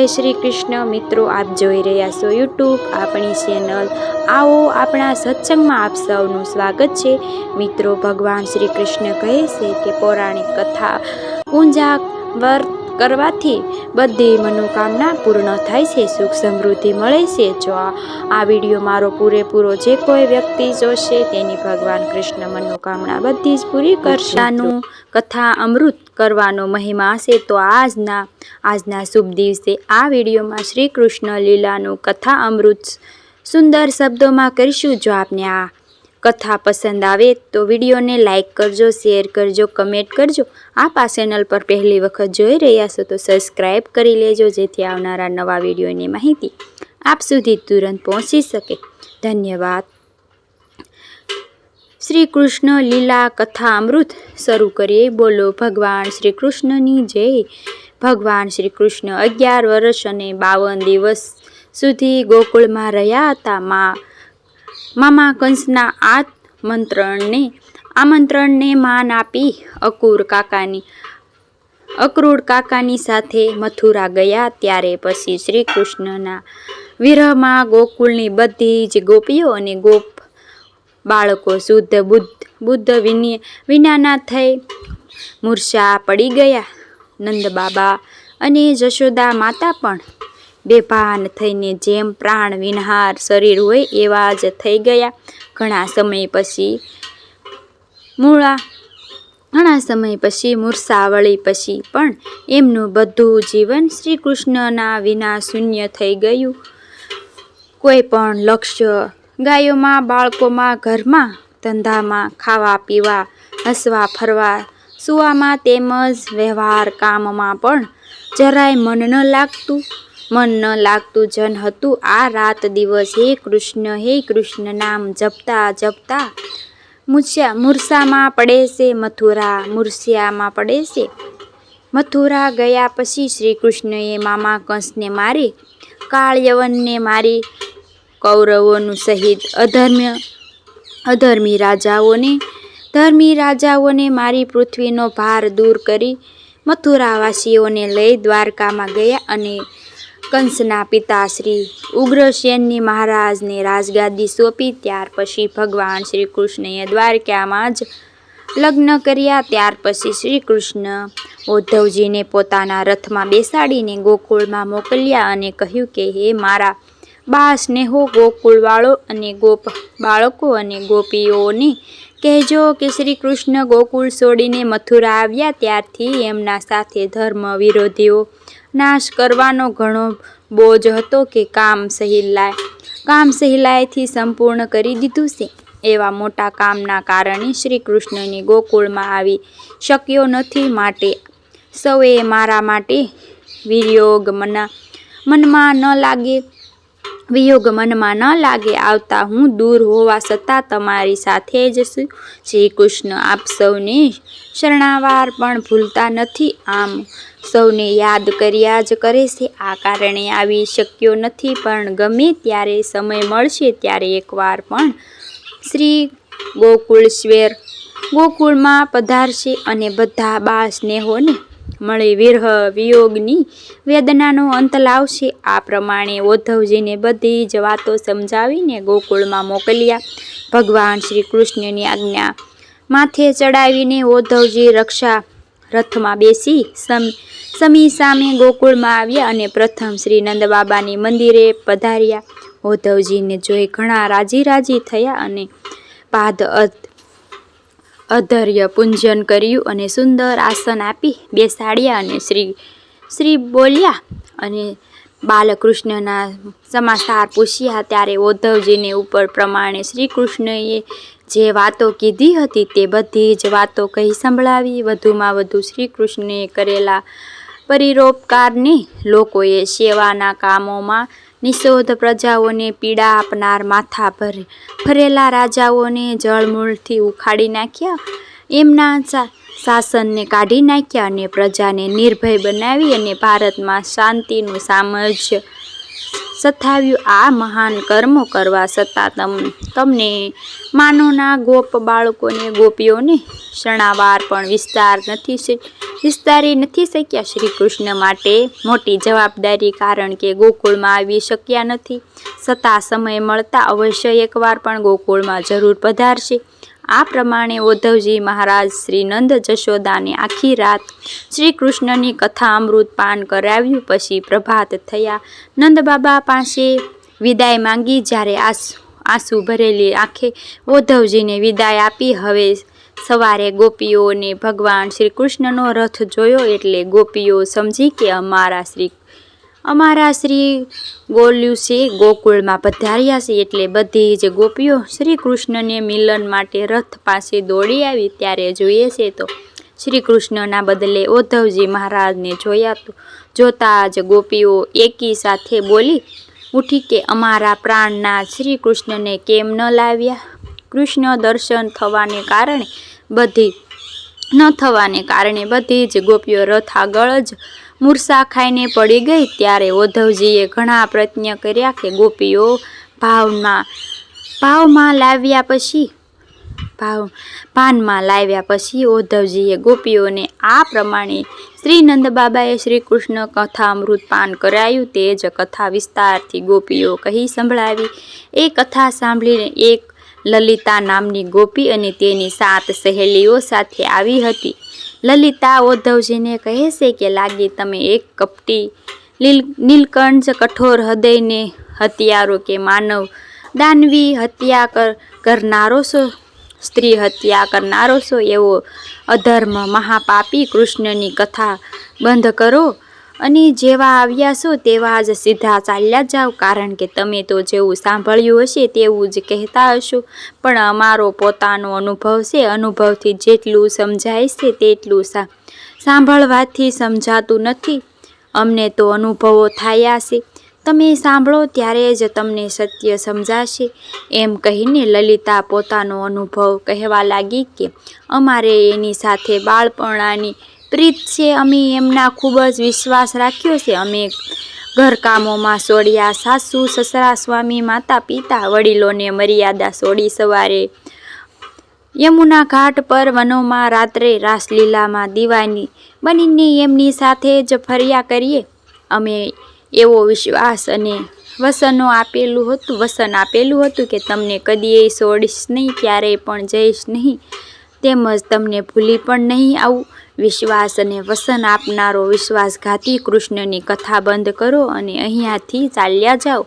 શ્રી કૃષ્ણ મિત્રો, આપ જોઈ રહ્યા છો યુટ્યુબ આપણી ચેનલ આવો આપણા સત્સંગમાં આપ સૌનું સ્વાગત છે। મિત્રો, ભગવાન શ્રી કૃષ્ણ કહે છે કે પૌરાણિક કથા પૂજા વ્રત કરવાથી બધી મનોકામના પૂર્ણ થાય છે, સુખ સમૃદ્ધિ મળે છે। જો આ વિડીયો મારો પૂરેપૂરો જે કોઈ વ્યક્તિ જોશે તેની ભગવાન કૃષ્ણ મનોકામના બધી જ પૂરી કરશે। કથા અમૃત કરવાનો મહિમા છે, તો આજના શુભ દિવસે આ વિડીયોમાં શ્રી કૃષ્ણ લીલાનું કથા અમૃત સુંદર શબ્દોમાં કરીશું। જો આપને આ કથા પસંદ આવે તો વિડીયોને લાઈક કરજો, શેર કરજો, કમેન્ટ કરજો। આપ આ ચેનલ પર પહેલી વખત જોઈ રહ્યા છો તો સબસ્ક્રાઈબ કરી લેજો, જેથી આવનારા નવા વિડીયોની માહિતી આપ સુધી તુરંત પહોંચી શકે। ધન્યવાદ। શ્રી કૃષ્ણ લીલા કથા અમૃત શરૂ કરીએ। બોલો ભગવાન શ્રી કૃષ્ણની જય। ભગવાન શ્રી કૃષ્ણ 11 વર્ષ અને 52 દિવસ સુધી ગોકુળમાં રહ્યા હતા। મામા કંસના આમંત્રણને માન આપી અક્રૂર કાકાની સાથે મથુરા ગયા। ત્યાર પછી શ્રી કૃષ્ણના વિરહમાં ગોકુળની બધી જ ગોપીઓ અને ગોપ બાળકો શુદ્ધ બુદ્ધ વિનાના થઈ મૂર્છા પડી ગયા। નંદ બાબા અને જશોદા માતા પણ બેભાન થઈને જેમ પ્રાણ વિનહાર શરીર હોય એવા જ થઈ ગયા। ઘણા સમય પછી મૂર્છાવળી પછી પણ એમનું બધું જીવન શ્રી કૃષ્ણના વિના શૂન્ય થઈ ગયું। કોઈ પણ લક્ષ્ય ગાયોમાં, બાળકોમાં, ઘરમાં, ધંધામાં, ખાવા પીવા, હસવા ફરવા, સુવામાં તેમજ વ્યવહાર કામમાં પણ જરાય મન ન લાગતું જન હતું। આ રાત દિવસ હે કૃષ્ણ નામ જપતા મૂર્છામાં પડે છે। મથુરા ગયા પછી શ્રી કૃષ્ણએ મામા કંસને મારી, કાળયવનને મારી, કૌરવોનું સહિત ધર્મી રાજાઓને મારી, પૃથ્વીનો ભાર દૂર કરી મથુરાવાસીઓને લઈ દ્વારકામાં ગયા અને કંસના પિતા શ્રી ઉગ્રસેનની મહારાજને રાજગાદી સોંપી। ત્યાર પછી ભગવાન શ્રી કૃષ્ણએ દ્વારકામાં જ લગ્ન કર્યા। ત્યાર પછી શ્રી કૃષ્ણ ઉદ્ધવજીને પોતાના રથમાં બેસાડીને ગોકુળમાં મોકલ્યા અને કહ્યું કે હે મારા બા સ્નેહો, ગોકુળવાળો અને ગોપ બાળકો અને ગોપીઓને કહેજો કે શ્રી કૃષ્ણ ગોકુળ છોડીને મથુરા આવ્યા ત્યારથી એમના સાથે ધર્મ વિરોધીઓ નાશ કરવાનો ઘણો બોજ હતો કે કામ સહેલાઈથી સંપૂર્ણ કરી દીધું છે। એવા મોટા કામના કારણે શ્રી કૃષ્ણને ગોકુળમાં આવી શક્યો નથી। માટે સૌએ મારા માટે વિયોગ મનમાં ન લાગે આવતા હું દૂર હોવા છતાં તમારી સાથે જ છું। શ્રી કૃષ્ણ આપ સૌને શરણાવાર પણ ભૂલતા નથી, આમ સૌને યાદ કર્યા જ કરે છે। આ કારણે આવી શક્યો નથી, પણ ગમે ત્યારે સમય મળશે ત્યારે એકવાર પણ શ્રી ગોકુળમાં પધારશે અને બધા બા સ્નેહોને મળી વિરહ વિયોગની વેદનાનો અંત લાવશે। આ પ્રમાણે ઉદ્ધવજીને બધી જ વાતો સમજાવીને ગોકુળમાં મોકલ્યા। ભગવાન શ્રી કૃષ્ણની આજ્ઞા માથે ચડાવીને ઉદ્ધવજી રથમાં બેસી સમી સામે ગોકુળમાં આવ્યા અને પ્રથમ શ્રી નંદબાબાની મંદિરે પધાર્યા। ઉદ્ધવજીને જોઈ ઘણા રાજી થયા અને પાદ અધર્ય પૂજન કર્યું અને સુંદર આસન આપી બેસાડ્યા અને શ્રી બોલ્યા અને બાલકૃષ્ણના સમાચાર પૂછ્યા। ત્યારે ઉદ્ધવજીને ઉપર પ્રમાણે શ્રી કૃષ્ણએ જે વાતો કીધી હતી તે બધી જ વાતો કહી સંભળાવી। વધુમાં વધુ શ્રી કૃષ્ણએ કરેલા પરોપકારને, લોકોએ સેવાના કામોમાં, નિઃશોધ પ્રજાઓને પીડા આપનાર, માથા ભરેલા રાજાઓને જળમૂળથી ઉખાડી નાખ્યા, એમના શાસનને કાઢી નાખ્યા અને પ્રજાને નિર્ભય બનાવી અને ભારતમાં શાંતિનું સથાવ્યું. આ મહાન કર્મો કરવા છતાં તમને માનોના ગોપ બાળકોને ગોપીઓને ક્ષણાવાર પણ વિસ્તારી નથી શક્યા. શ્રી કૃષ્ણ માટે મોટી જવાબદારી, કારણ કે ગોકુળમાં આવી શક્યા નથી, છતાં સમય મળતા અવશ્ય એકવાર પણ ગોકુળમાં જરૂર પધારશે. આ પ્રમાણે ઉદ્ધવજી મહારાજ શ્રી નંદ જશોદાને આખી રાત શ્રી કૃષ્ણની કથા અમૃત પાન કરાવ્યું. પછી પ્રભાત થયા. નંદ બાબા પાસે વિદાય માંગી. જ્યારે આંસુ ભરેલી આંખે ઉદ્ધવજીને વિદાય આપી. હવે સવારે ગોપીઓને ભગવાન શ્રી કૃષ્ણનો રથ જોયો એટલે ગોપીઓ સમજી કે અમારા શ્રી ગોલ્યુસે ગોકુળમાં પધાર્યા છે. એટલે બધી જ ગોપીઓ શ્રી કૃષ્ણને મિલન માટે રથ પાસે દોડી આવી. ત્યારે જોઈએ છે તો શ્રી કૃષ્ણના બદલે ઉદ્ધવજી મહારાજને જોતા જ ગોપીઓ એકી સાથે બોલી ઉઠી કે અમારા પ્રાણનાથ શ્રી કૃષ્ણને કેમ ન લાવ્યા? કૃષ્ણ દર્શન થવાને કારણે બધી જ ગોપીઓ રથ આગળ જ મૂર્છા ખાઈને પડી ગઈ. ત્યારે ઉદ્ધવજીએ ઘણા પ્રયત્ન કર્યા કે ગોપીઓ ભાનમાં લાવ્યા પછી ઉદ્ધવજીએ ગોપીઓને આ પ્રમાણે શ્રી નંદ બાબાએ શ્રી કૃષ્ણ કથા અમૃત પાન કરાયું. તે જ કથા વિસ્તારથી ગોપીઓ કહી સંભળાવી. એ કથા સાંભળીને એક લલિતા નામની ગોપી અને તેની 7 સહેલીઓ સાથે આવી હતી. લલિતા ઉદ્ધવજીને કહે છે કે લાગે તમે એક કપટી, નીલકંઠ, કઠોર હૃદયને હત્યારો કે માનવ દાનવી હત્યા કરનારો છો, સ્ત્રી હત્યા કરનારો છો. એવો અધર્મ મહાપાપી કૃષ્ણની કથા બંધ કરો અને જેવા આવ્યા છો તેવા જ સીધા ચાલ્યા જાઓ, કારણ કે તમે તો જેવું સાંભળ્યું હશે તેવું જ કહેતા હશો. પણ અમારો પોતાનો અનુભવ છે. અનુભવથી જેટલું સમજાય છે તેટલું સાંભળવાથી સમજાતું નથી. અમને તો અનુભવો થયા છે. તમે સાંભળો ત્યારે જ તમને સત્ય સમજાશે. એમ કહીને લલિતા પોતાનો અનુભવ કહેવા લાગી કે અમારે એની સાથે બાળપણાની પ્રીત છે. અમે એમના ખૂબ જ વિશ્વાસ રાખ્યો છે. અમે ઘરકામોમાં છોડ્યા સાસુ સસરા સ્વામી માતા પિતા વડીલોને મર્યાદા છોડી સવારે યમુના ઘાટ પર વનોમાં રાત્રે રાસલીલામાં દીવાની બનીને એમની સાથે જ ફર્યા કરીએ. અમે એવો વિશ્વાસ અને વસન આપેલું હતું કે તમને કદીએ છોડીશ નહીં, ક્યારેય પણ જઈશ નહીં, તેમજ તમને ભૂલી પણ નહીં આવું. વિશ્વાસ અને વસન આપનારો વિશ્વાસઘાતી કૃષ્ણની કથા બંધ કરો અને અહીંયાથી ચાલ્યા જાઓ.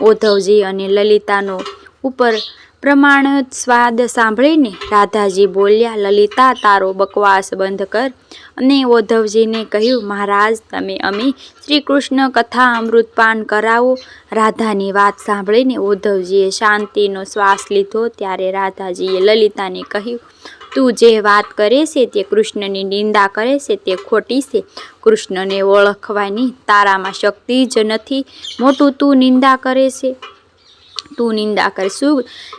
ઉદ્ધવજી અને લલિતાનો ઉપર પ્રમાણિત સ્વાદ સાંભળીને રાધાજી બોલ્યા, લલિતા તારો બકવાસ બંધ કર. અને ઉદ્ધવજીને કહ્યું, મહારાજ તમે અમે શ્રી કૃષ્ણ કથા અમૃતપાન કરાવો. રાધાની વાત સાંભળીને ઉદ્ધવજીએ શાંતિનો શ્વાસ લીધો. ત્યારે રાધાજીએ લલિતાને કહ્યું, તું જે વાત કરે છે તે કૃષ્ણની નિંદા કરે છે તે ખોટી છે. કૃષ્ણને ઓળખવાની તારામાં શક્તિ જ નથી. મોટું તું નિંદા કરે છે.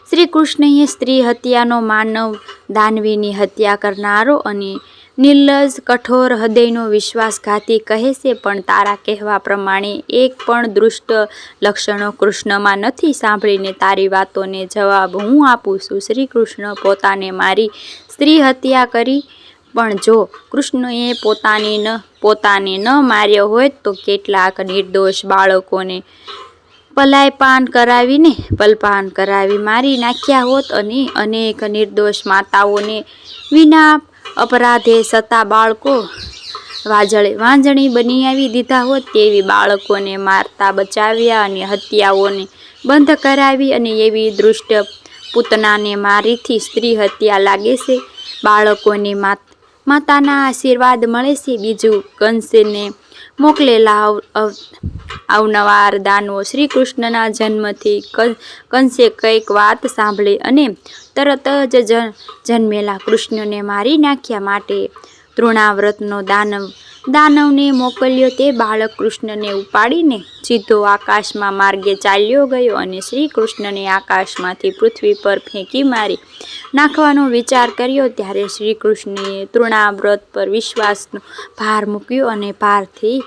શ્રી કૃષ્ણએ સ્ત્રી હત્યાનો, માનવ દાનવીની હત્યા કરનારો અને નિર્લજ કઠોર હૃદયનો વિશ્વાસઘાતી કહે છે. પણ તારા કહેવા પ્રમાણે એક પણ દુષ્ટ લક્ષણો કૃષ્ણમાં નથી. સાંભળીને તારી વાતોને જવાબ હું આપું છું. શ્રી કૃષ્ણ પોતાને મારી સ્ત્રી હત્યા કરી, પણ જો કૃષ્ણએ પોતાને ન માર્યો હોય તો કેટલાક નિર્દોષ બાળકોને પલપાન કરાવી મારી નાખ્યા હોત અને અનેક નિર્દોષ માતાઓને વિના અપરાધે છતાં બાળકો વાંજણી બનાવી દીધા હોત. તેવી બાળકોને મારતા બચાવ્યા અને હત્યાઓને બંધ કરાવી. અને એવી દુષ્ટ પૂતનાને મારીથી સ્ત્રી હત્યા લાગે છે. બાળકોને માતાના આશીર્વાદ મળે છે. બીજું કંસને મોકલેલા અવનવાર દાનવો શ્રી કૃષ્ણના જન્મથી કંસે કંઈક વાત સાંભળી અને તરત જ જન્મેલા કૃષ્ણને મારી નાખ્યા. માટે તૃણાવ્રતનો દાનવને મોકલ્યો. તે બાળક કૃષ્ણને ઉપાડીને સીધો આકાશમાં માર્ગે ચાલ્યો ગયો અને શ્રી કૃષ્ણને આકાશમાંથી પૃથ્વી પર ફેંકી મારી નાખવાનો વિચાર કર્યો. ત્યારે શ્રી કૃષ્ણએ તૃણાવ્રત પર વિશ્વાસનો ભાર મૂક્યો અને ભારથી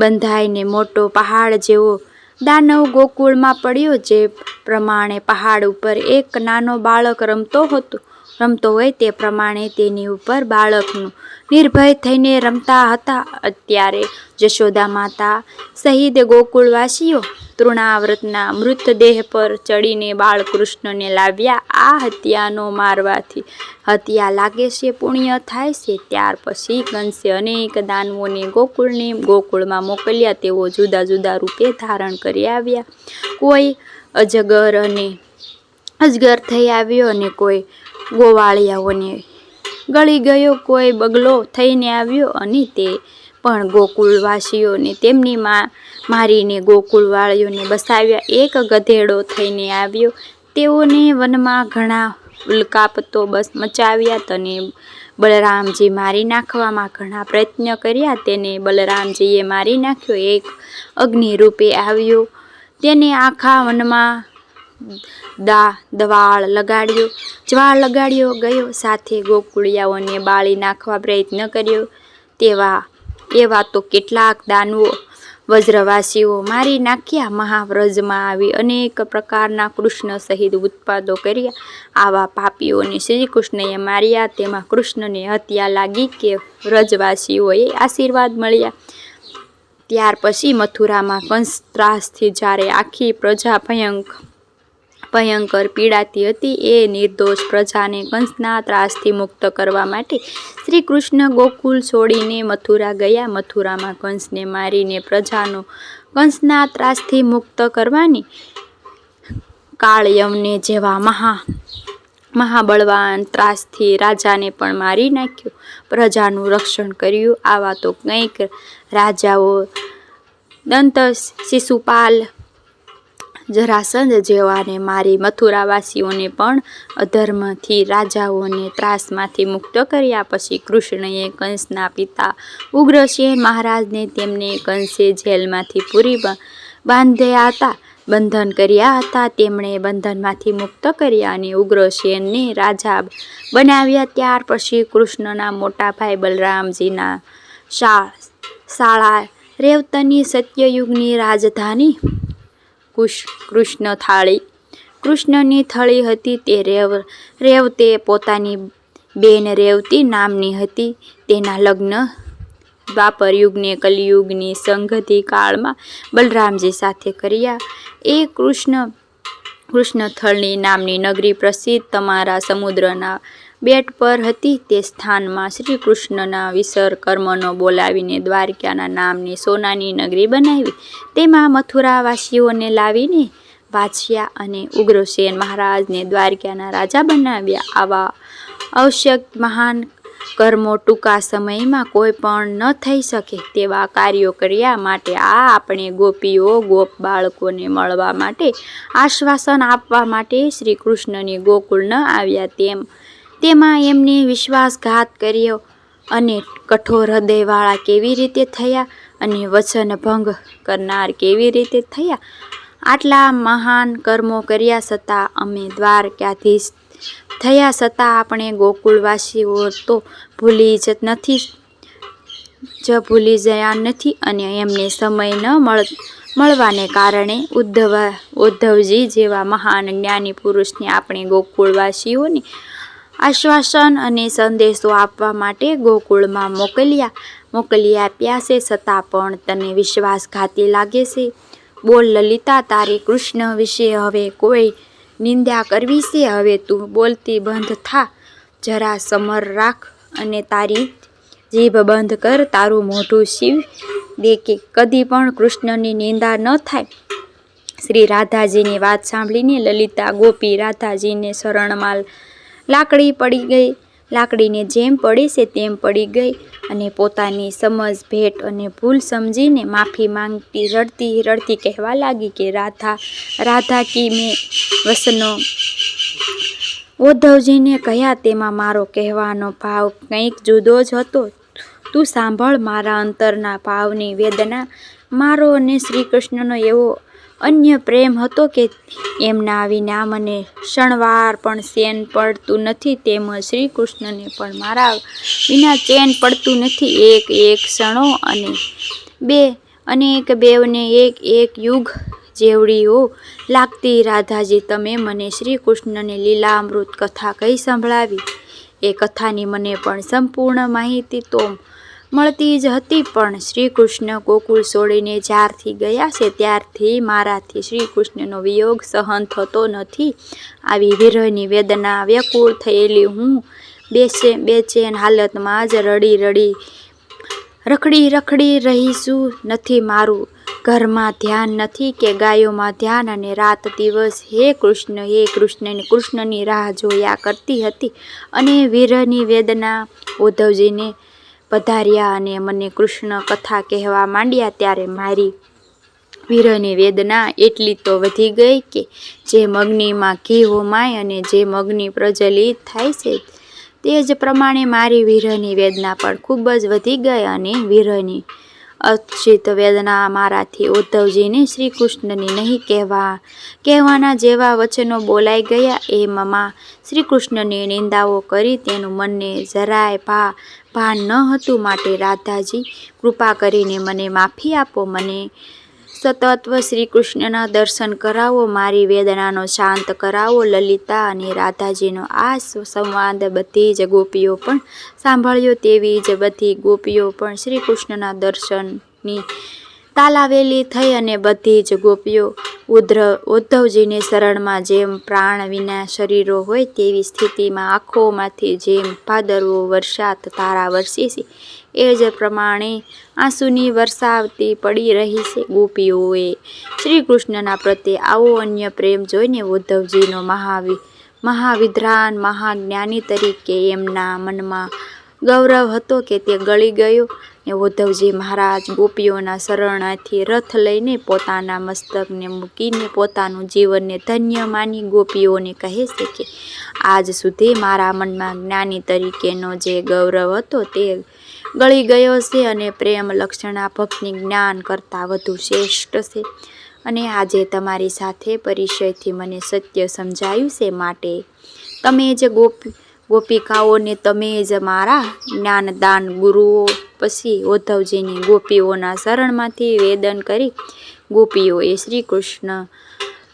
બંધાઈને મોટો પહાડ જેવો દાનવ ગોકુળમાં પડ્યો. જે પ્રમાણે પહાડ ઉપર એક નાનો બાળક રમતો હોય તે પ્રમાણે તેની ઉપર બાળકનું નિર્ભય થઈને રમતા હતા. અત્યારે જશોદા માતા સહિત ગોકુળવાસીઓ તૃણાવ્રતના મૃતદેહ પર ચડીને બાળકૃષ્ણને લાવ્યા. આ હત્યાનો મારવાથી હત્યા લાગે છે, પુણ્ય થાય છે. ત્યાર પછી કંસે અનેક દાનવોને ગોકુળમાં મોકલ્યા. તેઓ જુદા જુદા રૂપે ધારણ કરી આવ્યા. કોઈ અજગર થઈ આવ્યો અને કોઈ ગોવાળિયાઓને ગળી ગયો, કોઈ બગલો થઈને આવ્યો અને તે પણ ગોકુળવાસીઓને તેમની મારીને ગોકુળવાળીઓને બસાવ્યા. એક ગધેડો થઈને આવ્યો. તેઓને વનમાં ઘણા ઉલ્કાપતો મચાવ્યા. તેને બલરામજી મારી નાખવામાં ઘણા પ્રયત્ન કર્યા. તેને બલરામજીએ મારી નાખ્યો. એક અગ્નિ રૂપે આવ્યો. તેને આખા વનમાં જ્વાળ લગાડ્યો ગયો. સાથે ગોકુળિયાઓને બાળી નાખવા પ્રયત્ન કર્યો. એવા તો કેટલાક દાનવો વ્રજવાસીઓ મારી નાખ્યા. મહાવ્રજમાં આવી અનેક પ્રકારના કૃષ્ણ સહિત ઉત્પાદો કર્યા. આવા પાપીઓને શ્રી કૃષ્ણએ માર્યા. તેમાં કૃષ્ણને હત્યા લાગી કે વ્રજવાસીઓએ આશીર્વાદ મળ્યા. ત્યાર પછી મથુરામાં કંસ ત્રાસથી જ્યારે આખી પ્રજા ભયંકર પીડાતી હતી, એ નિર્દોષ પ્રજાને કંસના ત્રાસથી મુક્ત કરવા માટે શ્રી કૃષ્ણ ગોકુળ છોડીને મથુરા ગયા. મથુરામાં કંસને મારીને પ્રજાનો કંસના ત્રાસથી મુક્ત કરવાની કાળયવને જેવા મહાબળવાન ત્રાસથી રાજાને પણ મારી નાખ્યો. પ્રજાનું રક્ષણ કર્યું. આવા તો કંઈક રાજાઓ દંત શિશુપાલ, જરાસંધ જેવાને મારી મથુરાવાસીઓને પણ અધર્મથી રાજાઓને ત્રાસમાંથી મુક્ત કર્યા. પછી કૃષ્ણએ કંસના પિતા ઉગ્રસેન મહારાજને તેમને કંસે જેલમાંથી પૂરી બંધન કર્યા હતા. તેમણે બંધનમાંથી મુક્ત કર્યા અને ઉગ્રસેનને રાજા બનાવ્યા. ત્યાર પછી કૃષ્ણના મોટા ભાઈ બલરામજીના શાળા રેવતની સત્યયુગની રાજધાની કૃષ્ણની થળી હતી. તે રેવતે પોતાની બેન રેવતી નામની હતી. તેના લગ્ન દ્વાપર યુગને કલિયુગની સંધિ કાળમાં બલરામજી સાથે કર્યા. એ કૃષ્ણથળની નામની નગરી પ્રસિદ્ધ તમારા સમુદ્રના બેટ પર હતી. તે સ્થાનમાં શ્રી કૃષ્ણના વિશ્વકર્મનો બોલાવીને દ્વારકાના નામની સોનાની નગરી બનાવી. તેમાં મથુરાવાસીઓને લાવીને વાંચ્યા અને ઉગ્રસેન મહારાજને દ્વારકાના રાજા બનાવ્યા. આવા આવશ્યક મહાન કર્મો ટૂંકા સમયમાં કોઈ પણ ન થઈ શકે તેવા કાર્યો કર્યા. માટે આપણે ગોપીઓ ગોપ બાળકોને મળવા માટે આશ્વાસન આપવા માટે શ્રી કૃષ્ણની ગોકુળ ન આવ્યા. તેમાં એમને વિશ્વાસઘાત કર્યો અને કઠોર હૃદયવાળા કેવી રીતે થયા અને વચન ભંગ કરનાર કેવી રીતે થયા. આટલા મહાન કર્મો કર્યા છતાં અમે દ્વારકાધીશ થયા છતાં આપણે ગોકુળવાસીઓ તો ભૂલી ગયા નથી. અને એમને સમય ન મળવાને કારણે ઉદ્ધવજી જેવા મહાન જ્ઞાની પુરુષને આપણે ગોકુળવાસીઓને આશ્વાસન અને સંદેશો આપવા માટે ગોકુળમાં મોકલી આપ્યા છે. છતાં પણ તને વિશ્વાસઘાતી લાગે છે. બોલ લલિતા, તારે કૃષ્ણ વિશે હવે કોઈ નિંદા કરવી છે? હવે તું બોલતી બંધ થા. જરા સમર રાખ અને તારી જીભ બંધ કર. તારું મોઢું સીવ દે કે કદી પણ કૃષ્ણની નિંદા ન થાય. શ્રી રાધાજીની વાત સાંભળીને લલિતા ગોપી રાધાજીને શરણમાં લાકડી પડી ગઈ. લાકડીને જેમ પડે છે તેમ પડી ગઈ અને પોતાની સમજ ભેટ અને ભૂલ સમજીને માફી માંગતી રડતી કહેવા લાગી કે રાધા કી મેં વસનો ઉદ્ધવજીને કહ્યા. તેમાં મારો કહેવાનો ભાવ કંઈક જુદો જ હતો. તું સાંભળ મારા અંતરના ભાવની વેદના. મારો અને શ્રી કૃષ્ણનો એવો અન્ય પ્રેમ હતો કે એમના વિના મને ક્ષણવાર પણ ચેન પડતું નથી. તેમજ શ્રી કૃષ્ણને પણ મારા વિના ચેન પડતું નથી. એક ક્ષણો અને બેવને એક યુગ જેવડીઓ લાગતી રાધાજી, તમે મને શ્રી કૃષ્ણની લીલામૃત કથા કઈ સંભળાવી. એ કથાની મને પણ સંપૂર્ણ માહિતી તો મળતી જ હતી, પણ શ્રી કૃષ્ણ ગોકુળ છોડીને જ્યારથી ગયા છે ત્યારથી મારાથી શ્રી કૃષ્ણનો વિયોગ સહન થતો નથી. આવી વિરહની વેદના વ્યાકુળ થયેલી હું બેચેન હાલતમાં જ રખડી રહી છું. નથી મારું ઘરમાં ધ્યાન નથી કે ગાયોમાં ધ્યાન, અને રાત દિવસ હે કૃષ્ણની રાહ જોયા કરતી હતી. અને વિરહની વેદના ઉદ્ધવજીને પધાર્યા અને મને કૃષ્ણ કથા કહેવા માંડ્યા, ત્યારે મારી વિરહની વેદના એટલી તો વધી ગઈ કે જે અગ્નિમાં ઘી હોમાય અને જે અગ્નિ પ્રજ્વલિત થાય છે તે જ પ્રમાણે મારી વિરહની વેદના પણ ખૂબ જ વધી ગઈ. અને વિરહની અતિશય વેદના મારાથી ઉદ્ધવજીને શ્રી કૃષ્ણની નહીં કહેવાના જેવા વચનો બોલાઈ ગયા. એમાં શ્રી કૃષ્ણની નિંદાઓ કરી તેનું મને જરાય ભાન ન હતું. માટે રાધાજી, કૃપા કરીને મને માફી આપો, મને સતત્વ શ્રી કૃષ્ણના દર્શન કરાવો, મારી વેદનાનો શાંત કરાવો. લલિતા અને રાધાજીનો આ સંવાદ બધી જ ગોપીઓ પણ સાંભળ્યો. તેવી જ બધી ગોપીઓ પણ શ્રી કૃષ્ણના દર્શનની તાલાવેલી થઈ, અને બધી જ ગોપીઓ ઉદ્ધવજીની શરણમાં જેમ પ્રાણ વિના શરીરો હોય તેવી સ્થિતિમાં આંખોમાંથી જેમ ભાદરવો વરસાદ ધારા વરસે છે એ જ પ્રમાણે આંસુની વર્ષાવતી પડી રહી છે. ગોપીઓએ શ્રી કૃષ્ણના પ્રત્યે આવો અન્ય પ્રેમ જોઈને ઉદ્ધવજીનો મહાવિદ્વાન મહાજ્ઞાની તરીકે એમના મનમાં ગૌરવ હતો કે તે ગળી ગયો. ઉદ્ધવજી મહારાજ ગોપીઓના શરણાથી રથ લઈને પોતાના મસ્તકને મૂકીને પોતાનું જીવનને ધન્ય માની ગોપીઓને કહે છે કે આજ સુધી મારા મનમાં જ્ઞાની તરીકેનો જે ગૌરવ હતો તે ગળી ગયો છે, અને પ્રેમ લક્ષણા ભક્તિ જ્ઞાન કરતાં વધુ શ્રેષ્ઠ છે. અને આજે તમારી સાથે પરિચયથી મને સત્ય સમજાયું છે. માટે તમે જ ગોપિકાઓને તમે જ મારા જ્ઞાનદાન ગુરુઓ. પછી ઉદ્ધવજીની ગોપીઓના શરણમાંથી વેદન કરી ગોપીઓએ શ્રી કૃષ્ણ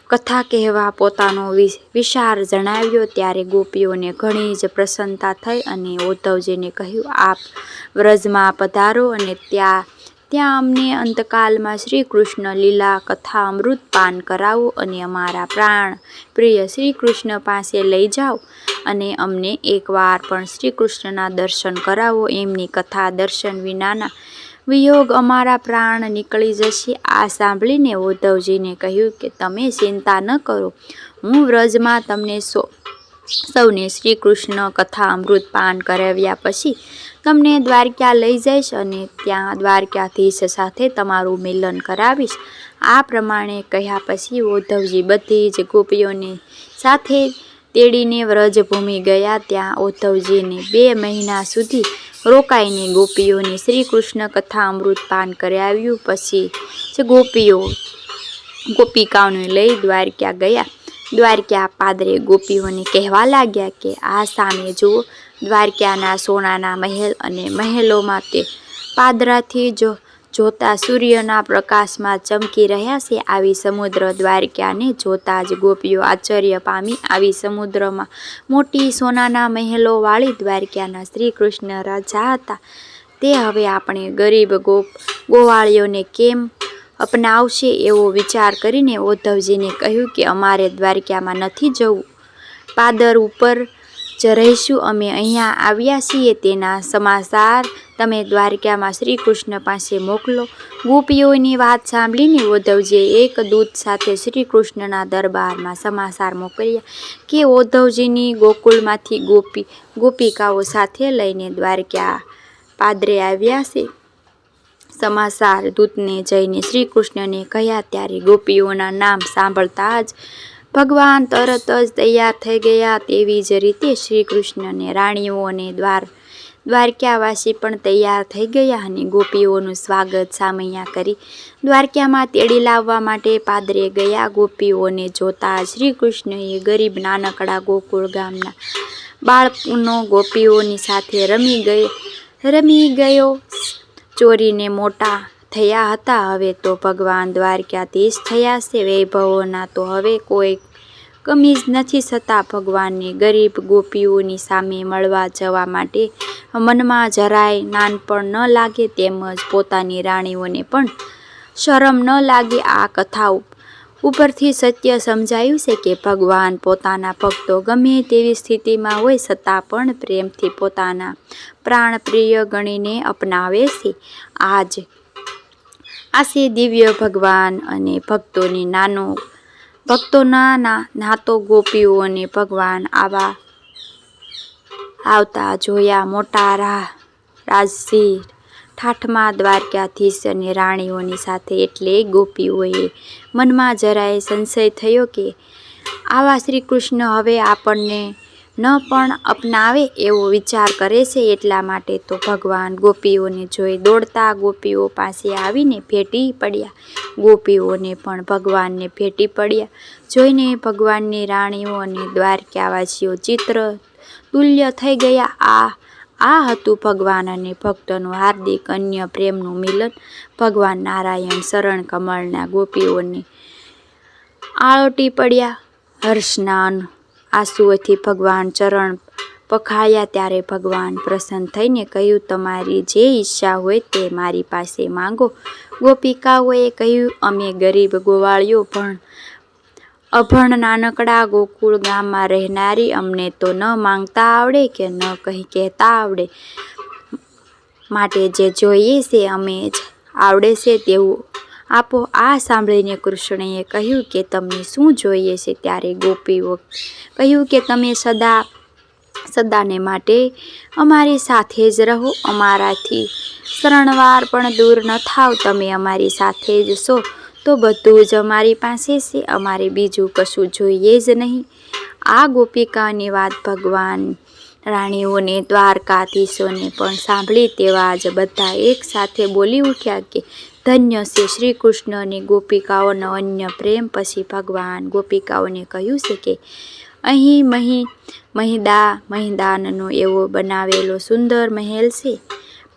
કથા કહેવા પોતાનો વિચાર જણાવ્યો. ત્યારે ગોપીઓને ઘણી જ પ્રસન્નતા થઈ અને ઉદ્ધવજીને કહ્યું, આપ વ્રજમાં પધારો અને ત્યાં અમને અંતકાલમાં શ્રી કૃષ્ણ લીલા કથા અમૃત પાન કરાવો, અને અમારા પ્રાણ પ્રિય શ્રી કૃષ્ણ પાસે લઈ જાઓ, અને અમને એકવાર પણ શ્રી કૃષ્ણના દર્શન કરાવો. એમની કથા દર્શન વિનાના વિયોગ અમારા પ્રાણ નીકળી જશે. આ સાંભળીને ઉદ્ધવજીને કહ્યું કે તમે ચિંતા ન કરો, હું વ્રજમાં તમને સૌને શ્રી કૃષ્ણ કથા અમૃત પાન કરાવ્યા પછી તમને દ્વારકા લઈ જઈશ, અને ત્યાં દ્વારકાધીશ સાથે તમારું મિલન કરાવીશ. આ પ્રમાણે કહ્યા પછી ઉદ્ધવજી બધી જ ગોપીઓને સાથે તેડીને વ્રજભૂમિ ગયા. ત્યાં ઉદ્ધવજીને 2 મહિના સુધી રોકાઈને ગોપીઓને શ્રી કૃષ્ણ કથા અમૃત પાન કરાવ્યું. પછી ગોપિકાઓને લઈ દ્વારકા ગયા. દ્વારકા પાદરે ગોપીઓને કહેવા લાગ્યા કે આ સામે જુઓ, દ્વારકાના સોનાના મહેલ, અને મહેલોમાં તે પાદરાથી જોતા સૂર્યના પ્રકાશમાં ચમકી રહ્યા છે. આવી સમુદ્ર દ્વારકાને જોતા જ ગોપીઓ આશ્ચર્ય પામી. આવી સમુદ્રમાં મોટી સોનાના મહેલો વાળી દ્વારકાના શ્રી કૃષ્ણ રાજા હતા. તે હવે આપણે ગરીબ ગોવાળીઓને કેમ અપનાવશે એવો વિચાર કરીને ઉદ્ધવજીને કહ્યું કે અમારે દ્વારકામાં નથી જવું, પાદર ઉપર જ રહીશું. અમે અહીંયા આવ્યા છીએ તેના સમાચાર તમે દ્વારકામાં શ્રી કૃષ્ણ પાસે મોકલો. ગોપીઓની વાત સાંભળીને ઉદ્ધવજીએ એક દૂત સાથે શ્રી કૃષ્ણના દરબારમાં સમાચાર મોકલ્યા કે ઉદ્ધવજીની ગોકુળમાંથી ગોપિકાઓ સાથે લઈને દ્વારકા પાદરે આવ્યા છે. સમાચાર દૂતને જઈને શ્રી કૃષ્ણને કહ્યા. ત્યારે ગોપીઓના નામ સાંભળતા જ ભગવાન તરત જ તૈયાર થઈ ગયા. તેવી જ રીતે શ્રી કૃષ્ણને રાણીઓ અને દ્વારકાવાસી પણ તૈયાર થઈ ગયા, અને ગોપીઓનું સ્વાગત સામૈયા કરી દ્વારકામાં તેડી લાવવા માટે પાદરે ગયા. ગોપીઓને જોતા શ્રી કૃષ્ણએ ગરીબ નાનકડા ગોકુળ ગામના બાળકનો ગોપીઓની સાથે રમી ગયો. ચોરીને મોટા થયા હતા, હવે તો ભગવાન દ્વારકાધીશ થયા છે. વૈભવોના તો હવે કોઈ કમી જ નથી. છતાં ભગવાનને ગરીબ ગોપીઓની સામે મળવા જવા માટે મનમાં જરાય નાનપણ ન લાગે, તેમજ પોતાની રાણીઓને પણ શરમ ન લાગે. આ કથા ઉપરથી સત્ય સમજાયું છે કે ભગવાન પોતાના ભક્તો ગમે તેવી સ્થિતિમાં હોય છતાં પણ પ્રેમથી પોતાના પ્રાણપ્રિય ગણીને અપનાવે છે. આશે દિવ્ય ભગવાન અને ભક્તોના નાતો ગોપીઓને ભગવાન આવતા જોયા. મોટા રાજસી ઠાઠમાં દ્વારકાધીશ અને રાણીઓની સાથે, એટલે ગોપીઓએ મનમાં જરાય સંશય થયો કે આવા શ્રી કૃષ્ણ હવે આપણને ન પણ અપનાવે એવો વિચાર કરે છે. એટલા માટે તો ભગવાન ગોપીઓને જોઈ દોડતા ગોપીઓ પાસે આવીને ભેટી પડ્યા. ગોપીઓને પણ ભગવાનને ભેટી પડ્યા જોઈને ભગવાનની રાણીઓ અને દ્વારકાવાસીઓ ચિત્ર તુલ્ય થઈ ગયા. આ હતું ભગવાન અને ભક્તોનું હાર્દિક અન્ય પ્રેમનું મિલન. ભગવાન નારાયણ શરણ કમળના ગોપીઓને આળોટી પડ્યા. હર્ષના આંસુઓથી ભગવાન ચરણ પખાળ્યા. ત્યારે ભગવાન પ્રસન્ન થઈને કહ્યું, તમારી જે ઈચ્છા હોય તે મારી પાસે માંગો. ગોપિકાઓએ કહ્યું, અમે ગરીબ ગોવાળીઓ અભણ નાનકડા ગોકુળ ગામમાં રહેનારી, અમને તો ન માંગતા આવડે કે ન કંઈ કહેતા આવડે, માટે જે જોઈએ છે અમે જ આવડે છે તેવું આપો. આ સાંભળીને કૃષ્ણએ કહ્યું કે તમને શું જોઈએ છે? ત્યારે ગોપીઓ કહ્યું કે તમે સદાને માટે અમારી સાથે જ રહો, અમારાથી ક્ષણવાર પણ દૂર ન થાવ. તમે અમારી સાથે જ છો તો બધું જ અમારી પાસે છે, અમારે બીજું કશું જોઈએ જ નહીં. આ ગોપિકાની વાત ભગવાન રાણીઓને દ્વારકાધીશોને પણ સાંભળી. તેવા જ બધા એક સાથે બોલી ઉઠ્યા કે ધન્ય છે શ્રી કૃષ્ણ અને ગોપિકાઓનો અન્ય પ્રેમ. પછી ભગવાન ગોપિકાઓને કહ્યું છે કે અહીં મહિદાનનો એવો બનાવેલો સુંદર મહેલ છે,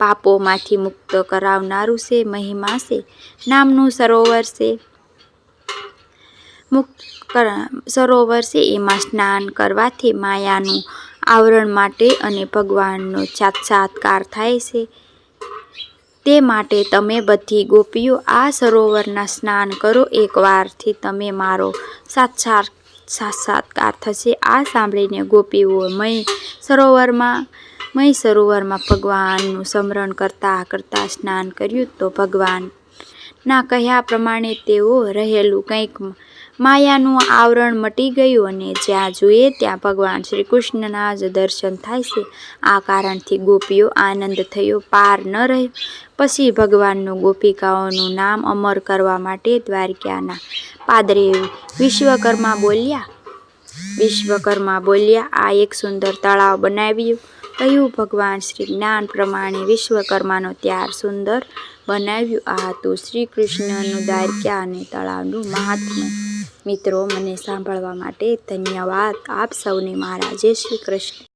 પાપોમાંથી મુક્ત કરાવનારું છે. મહિમા છે નામનું સરોવર છે, એમાં સ્નાન કરવાથી માયાનું આવરણ માટે અને ભગવાનનો સાક્ષાત્કાર થાય છે. તે માટે તમે બધી ગોપીઓ આ સરોવરના સ્નાન કરો, એકવારથી તમે મારો સાક્ષાત્કાર થશે. આ સાંભળીને ગોપીઓ મય સરોવરમાં ભગવાનનું સ્મરણ કરતા કરતા સ્નાન કર્યું. તો ભગવાનના કહ્યા પ્રમાણે તેઓ રહેલું કંઈક માયાનું આવરણ મટી ગયું અને જ્યાં જોઈએ ત્યાં ભગવાન શ્રી કૃષ્ણના જ દર્શન થાય છે. આ કારણથી ગોપીઓ આનંદ થયો પાર ન રહ્યો. પછી ભગવાનનું ગોપિકાઓનું નામ અમર કરવા માટે દ્વારકાના પાદરે વિશ્વકર્મા બોલ્યા. આ એક સુંદર તળાવ બનાવ્યું. કહ્યું ભગવાન શ્રી જ્ઞાન પ્રમાણે વિશ્વકર્માનો ત્યાર સુંદર બનાવ્યું. આ હતું શ્રી કૃષ્ણનું દ્વારકા અને તળાવનું મહાત્મ્ય. મિત્રો, મને સાંભળવા માટે ધન્યવાદ. આપ સૌને મારા જય શ્રી કૃષ્ણ.